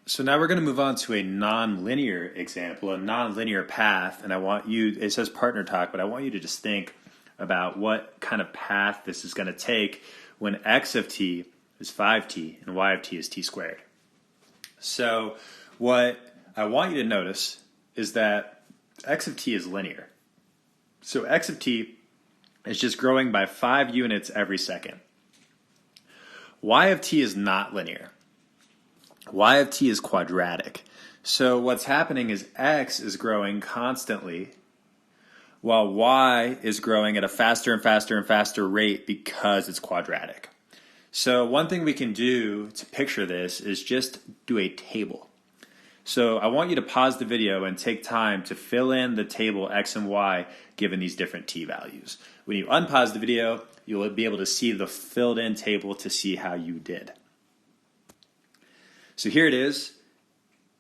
So now we're going to move on to a nonlinear example, a nonlinear path, and I want you, it says partner talk, but I want you to just think about what kind of path this is going to take when x of t is 5t and y of t is t squared. So what I want you to notice is that x of t is linear. So x of t is just growing by 5 units every second. Y of t is not linear. Y of t is quadratic. So what's happening is x is growing constantly while y is growing at a faster and faster and faster rate because it's quadratic. So one thing we can do to picture this is just do a table. So I want you to pause the video and take time to fill in the table x and y given these different t values. When you unpause the video, you'll be able to see the filled in table to see how you did. So here it is.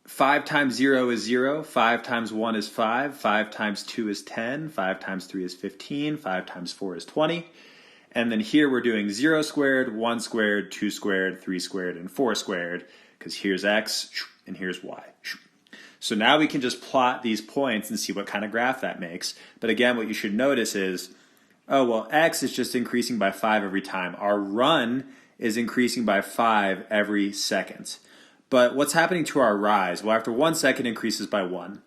5 times 0 is 0, 5 times 1 is 5, 5 times 2 is 10, 5 times 3 is 15, 5 times 4 is 20. And then here we're doing 0 squared, 1 squared, 2 squared, 3 squared, and 4 squared, because here's x and here's y. So now we can just plot these points and see what kind of graph that makes. But again, what you should notice is, oh, well, x is just increasing by 5 every time. Our run is increasing by 5 every second. But what's happening to our rise? Well, after 1 second, it increases by 1.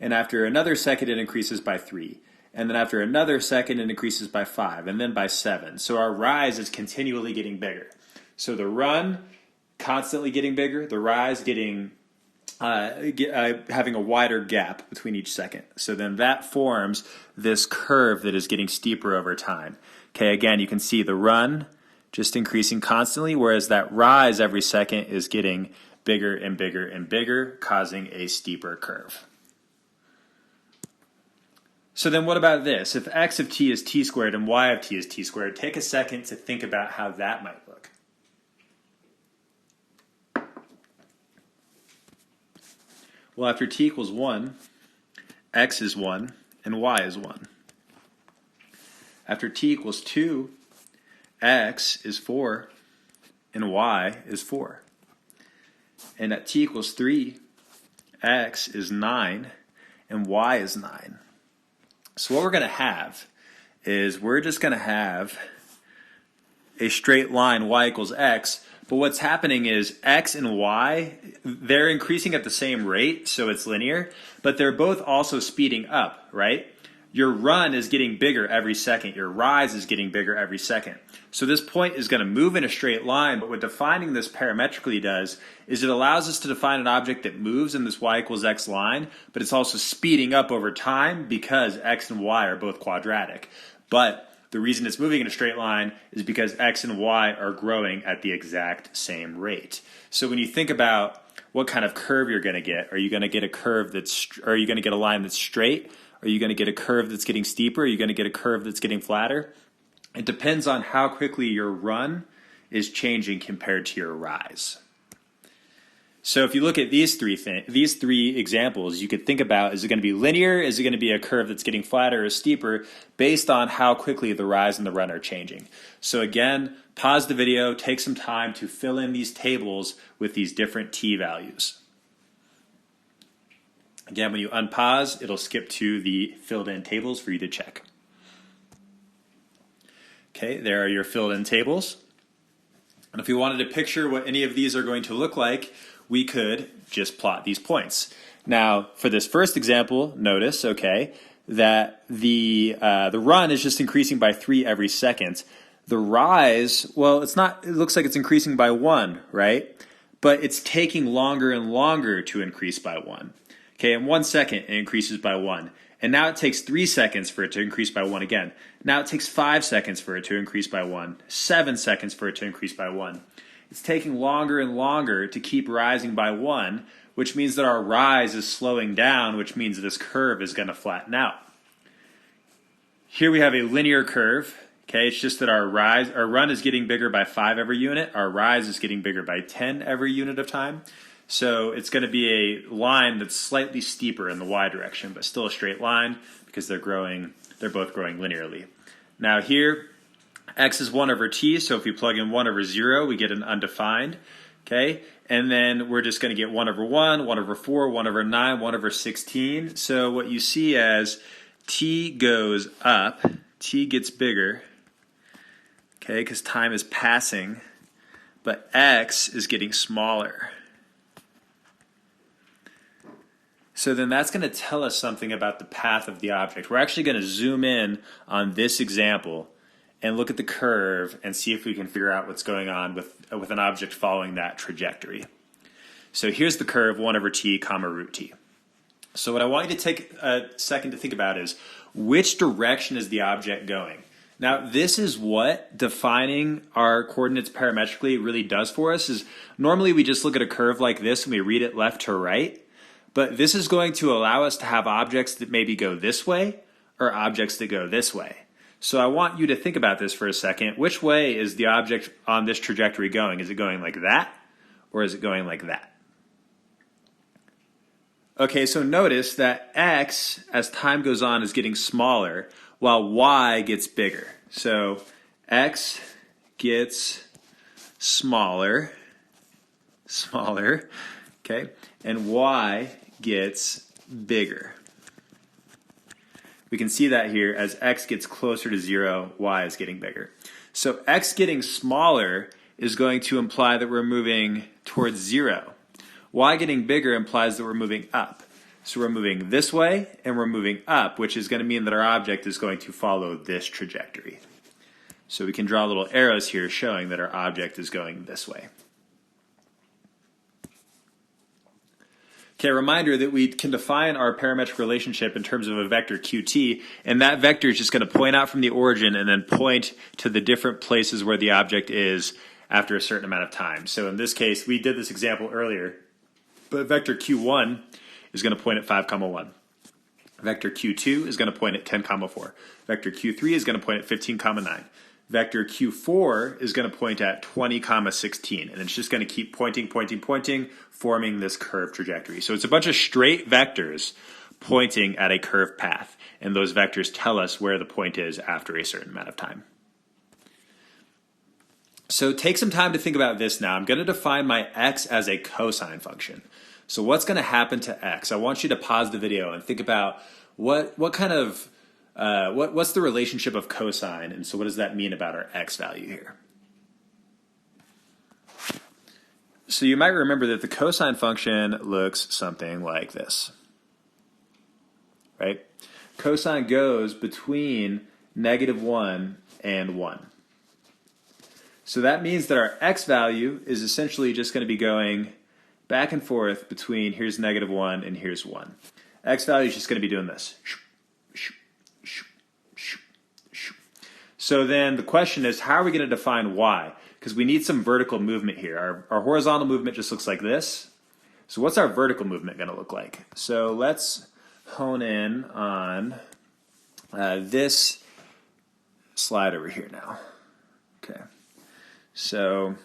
And after another second, it increases by 3. And then after another second, it increases by 5. And then by 7. So our rise is continually getting bigger. So the run, constantly getting bigger. The rise getting having a wider gap between each second. So then that forms this curve that is getting steeper over time. Okay, again, you can see the run just increasing constantly, whereas that rise every second is getting bigger and bigger and bigger, causing a steeper curve. So then what about this? If x of t is t squared and y of t is t squared, take a second to think about how that might look. Well, after t equals 1, x is 1 and y is 1. After t equals 2, x is 4 and y is 4. And at t equals 3, x is 9 and y is 9. So what we're going to have is we're just going to have a straight line y equals x, but what's happening is x and y, they're increasing at the same rate, so it's linear, but they're both also speeding up, right? Your run is getting bigger every second. Your rise is getting bigger every second. So this point is going to move in a straight line, but what defining this parametrically does is it allows us to define an object that moves in this y equals x line, but it's also speeding up over time because x and y are both quadratic. But the reason it's moving in a straight line is because x and y are growing at the exact same rate. So when you think about what kind of curve you're going to get, are you going to get a curve are you going to get a line that's straight? Are you going to get a curve that's getting steeper? Are you going to get a curve that's getting flatter? It depends on how quickly your run is changing compared to your rise. So if you look at these three examples, you could think about, is it going to be linear? Is it going to be a curve that's getting flatter or steeper based on how quickly the rise and the run are changing? So again, pause the video, take some time to fill in these tables with these different t values. Again, when you unpause, it'll skip to the filled in tables for you to check. Okay, there are your filled in tables. And if we wanted to picture what any of these are going to look like, we could just plot these points. Now, for this first example, notice, okay, that the run is just increasing by 3 every second. The rise, well, it looks like it's increasing by 1, right? But it's taking longer and longer to increase by 1. Okay, in 1 second, it increases by 1. And now it takes 3 seconds for it to increase by 1 again. Now it takes 5 seconds for it to increase by 1. 7 seconds for it to increase by 1. It's taking longer and longer to keep rising by 1, which means that our rise is slowing down, which means this curve is going to flatten out. Here we have a linear curve. Okay, it's just that our run is getting bigger by 5 every unit. Our rise is getting bigger by 10 every unit of time. So it's going to be a line that's slightly steeper in the y direction, but still a straight line because they're both growing linearly. Now here, x is 1 over t, so if we plug in 1 over 0, we get an undefined. Okay, and then we're just going to get 1 over 1, 1 over 4, 1 over 9, 1 over 16. So what you see as t goes up, t gets bigger, okay, because time is passing, but x is getting smaller. So then that's going to tell us something about the path of the object. We're actually going to zoom in on this example and look at the curve and see if we can figure out what's going on with an object following that trajectory. So here's the curve, 1 over t comma root t. So what I want you to take a second to think about is, which direction is the object going? Now, this is what defining our coordinates parametrically really does for us. Is normally we just look at a curve like this and we read it left to right. But this is going to allow us to have objects that maybe go this way or objects that go this way. So I want you to think about this for a second. Which way is the object on this trajectory going? Is it going like that or is it going like that? Okay, so notice that x, as time goes on, is getting smaller while y gets bigger. So x gets smaller, okay, and y gets bigger. We can see that here as x gets closer to 0, y is getting bigger. So x getting smaller is going to imply that we're moving towards 0. Y getting bigger implies that we're moving up. So we're moving this way and we're moving up, which is going to mean that our object is going to follow this trajectory. So we can draw little arrows here showing that our object is going this way. Okay, a reminder that we can define our parametric relationship in terms of a vector qt, and that vector is just going to point out from the origin and then point to the different places where the object is after a certain amount of time. So in this case, we did this example earlier, but vector q1 is going to point at 5, 1. Vector q2 is going to point at 10, 4. Vector q3 is going to point at 15, 9. Vector q4 is going to point at 20, 16, and it's just going to keep pointing, forming this curved trajectory. So it's a bunch of straight vectors pointing at a curved path, and those vectors tell us where the point is after a certain amount of time. So take some time to think about this now. I'm going to define my x as a cosine function. So what's going to happen to x? I want you to pause the video and think about what's the relationship of cosine, and so what does that mean about our x value here? So you might remember that the cosine function looks something like this, right? Cosine goes between -1 and 1. So that means that our x value is essentially just going to be going back and forth between here's -1 and here's 1. X value is just going to be doing this. So then the question is, how are we going to define y? Because we need some vertical movement here. Our horizontal movement just looks like this. So what's our vertical movement going to look like? So let's hone in on this slide over here now. Okay. So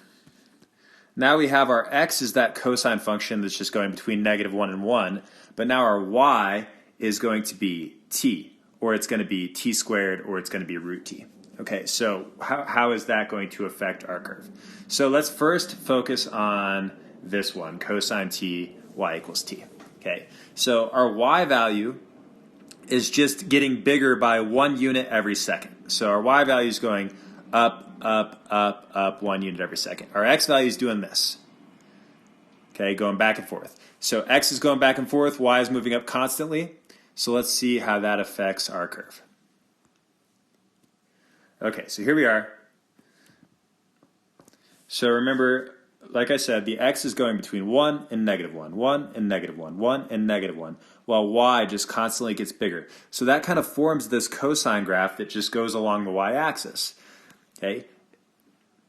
now we have our x is that cosine function that's just going between -1 and 1. But now our y is going to be t, or it's going to be t squared, or it's going to be root t. Okay, so how is that going to affect our curve? So let's first focus on this one, cosine t, y equals t. Okay, so our y value is just getting bigger by 1 unit every second. So our y value is going up, 1 unit every second. Our x value is doing this. Okay, going back and forth. So x is going back and forth, y is moving up constantly. So let's see how that affects our curve. Okay, so here we are. So remember, like I said, the x is going between 1 and -1, 1 and -1, 1 and -1, while y just constantly gets bigger. So that kind of forms this cosine graph that just goes along the y-axis, okay?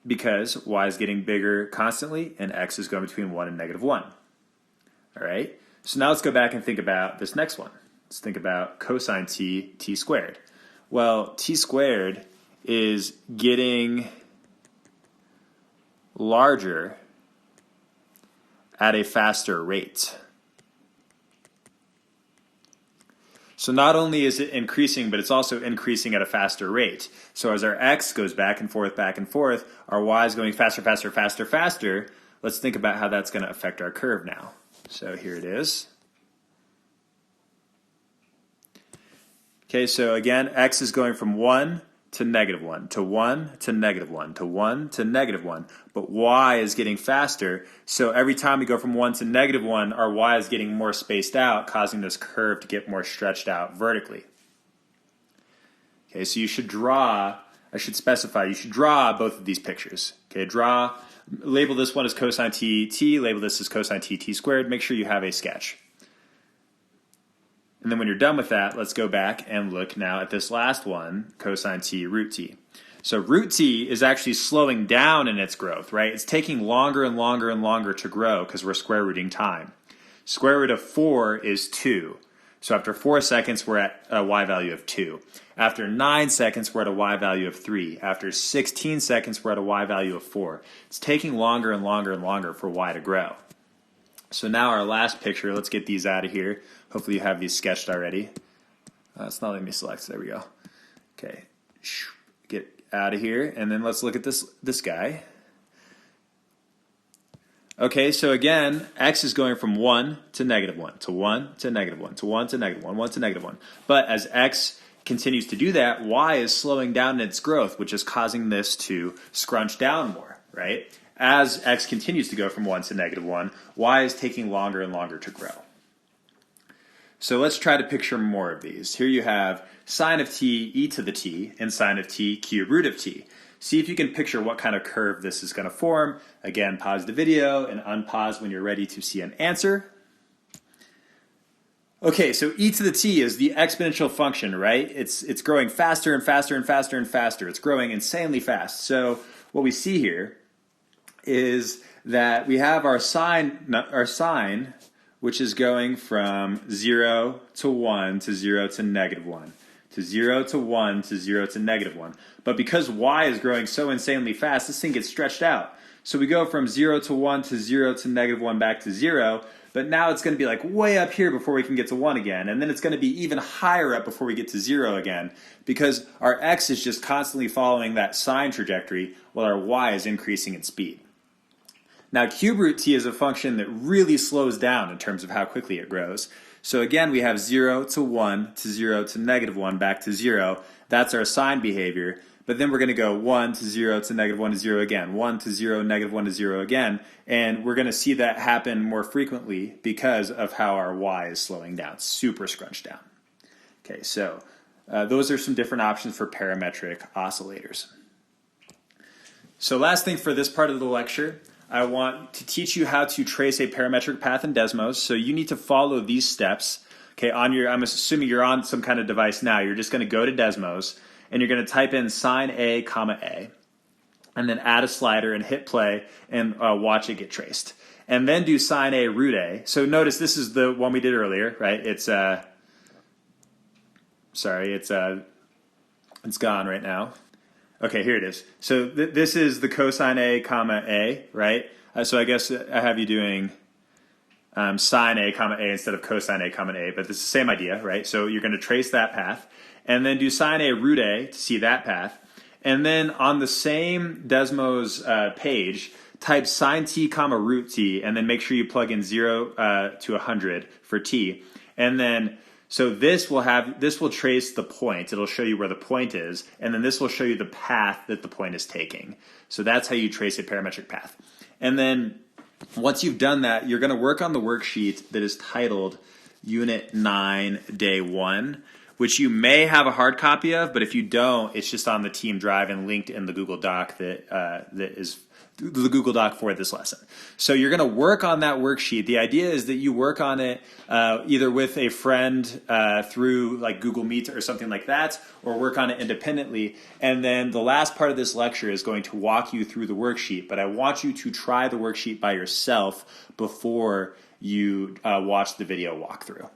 Because y is getting bigger constantly, and x is going between 1 and -1. All right? So now let's go back and think about this next one. Let's think about cosine t, t squared. Well, t squared is getting larger at a faster rate. So not only is it increasing, but it's also increasing at a faster rate. So as our x goes back and forth, our y is going faster. let's think about how that's going to affect our curve now. So here it is. Okay, so again, x is going from 1 to -1, to 1 to -1, to 1 to -1. But y is getting faster, so every time we go from 1 to -1, our y is getting more spaced out, causing this curve to get more stretched out vertically. Okay, so you should draw, I should specify, you should draw both of these pictures. Okay, label this one as cosine t, label this as cosine t squared. Make sure you have a sketch. And then when you're done with that, let's go back and look now at this last one, cosine t root t. So root t is actually slowing down in its growth, right? It's taking longer and longer and longer to grow because we're square rooting time. Square root of 4 is 2. So after 4 seconds, we're at a y value of 2. After 9 seconds, we're at a y value of 3. After 16 seconds, we're at a y value of 4. It's taking longer and longer and longer for y to grow. So now our last picture, let's get these out of here. Hopefully you have these sketched already. It's not letting me select, there we go. Okay, get out of here, and then let's look at this guy. Okay, so again, x is going from 1 to -1, to 1 to -1, to 1 to -1, 1 to -1. But as x continues to do that, y is slowing down in its growth, which is causing this to scrunch down more, right? As x continues to go from 1 to -1, y is taking longer and longer to grow. So let's try to picture more of these. Here you have sine of t e to the t and sine of t cube root of t. See if you can picture what kind of curve this is going to form. Again, pause the video and unpause when you're ready to see an answer. Okay, so e to the t is the exponential function, right? It's growing faster and faster and faster and faster. It's growing insanely fast. So what we see here is that we have our sine, which is going from 0 to 1 to 0 to -1, to 0 to 1 to 0 to -1. But because y is growing so insanely fast, this thing gets stretched out. So we go from 0 to 1 to 0 to -1 back to 0, but now it's going to be like way up here before we can get to 1 again, and then it's going to be even higher up before we get to 0 again, because our x is just constantly following that sine trajectory while our y is increasing in speed. Now, cube root t is a function that really slows down in terms of how quickly it grows. So again, we have 0 to 1 to 0 to -1 back to 0. That's our sine behavior. But then we're going to go 1 to 0 to -1 to 0 again, 1 to 0, -1 to 0 again. And we're going to see that happen more frequently because of how our y is slowing down, super scrunched down. Okay, so those are some different options for parametric oscillators. So last thing for this part of the lecture, I want to teach you how to trace a parametric path in Desmos. So you need to follow these steps. Okay, I'm assuming you're on some kind of device now. You're just going to go to Desmos, and you're going to type in sine A, comma A, and then add a slider and hit play and watch it get traced. And then do sine A root A. So notice this is the one we did earlier, right? It's gone right now. Okay, here it is. So this is the cosine A, comma A, right? So I guess I have you doing sine A, comma A instead of cosine A, comma A, but it's the same idea, right? So you're going to trace that path, and then do sine A root A to see that path. And then on the same Desmos page, type sine t, comma root t, and then make sure you plug in 0 to 100 for t. And then so this will trace the point. It'll show you where the point is, and then this will show you the path that the point is taking. So that's how you trace a parametric path. And then once you've done that, you're going to work on the worksheet that is titled Unit 9, Day 1, which you may have a hard copy of, but if you don't, it's just on the team drive and linked in the Google Doc that is the Google Doc for this lesson. So you're going to work on that worksheet. The idea is that you work on it either with a friend through like Google Meet or something like that, or work on it independently. And then the last part of this lecture is going to walk you through the worksheet, but I want you to try the worksheet by yourself before you watch the video walkthrough.